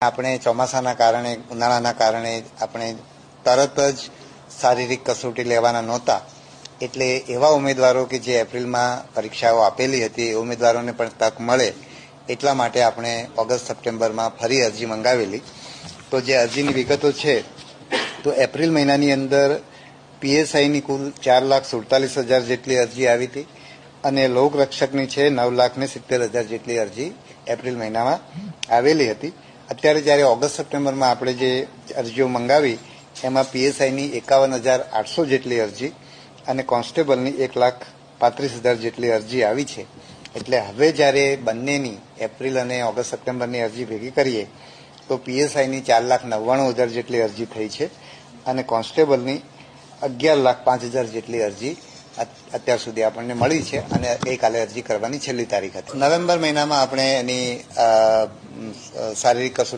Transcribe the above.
આપણે ચોમાસાના કારણે ઉનાળાના કારણે આપણે તરત જ શારીરિક કસોટી લેવાના નહોતા, એટલે એવા ઉમેદવારો કે જે એપ્રિલમાં પરીક્ષાઓ આપેલી હતી એ ઉમેદવારોને પણ તક મળે એટલા માટે આપણે ઓગસ્ટ સપ્ટેમ્બરમાં ફરી અરજી મંગાવેલી. તો જે અરજીની વિગતો છે, તો એપ્રિલ મહિનાની અંદર પીએસઆઈની કુલ 4,47,000 જેટલી અરજી આવી હતી અને લોકરક્ષકની છે 9,70,000 જેટલી અરજી એપ્રિલ મહિનામાં આવેલી હતી. અત્યારે જ્યારે ઓગસ્ટ સપ્ટેમ્બરમાં આપણે જે અરજીઓ મંગાવી એમાં પીએસઆઈની 51,800 જેટલી અરજી અને કોન્સ્ટેબલની 1,35,000 જેટલી અરજી આવી છે. એટલે હવે જ્યારે બંનેની એપ્રિલ અને ઓગસ્ટ સપ્ટેમ્બરની અરજી ભેગી કરીએ તો પીએસઆઈની 4,99,000 જેટલી અરજી થઈ છે અને કોન્સ્ટેબલની 11,05,000 જેટલી અરજી અત્યાર સુધી આપણને મળી છે અને ગઈકાલે અરજી કરવાની છેલ્લી તારીખ હતી. નવેમ્બર મહિનામાં આપણે એની શારીરિક કસોટી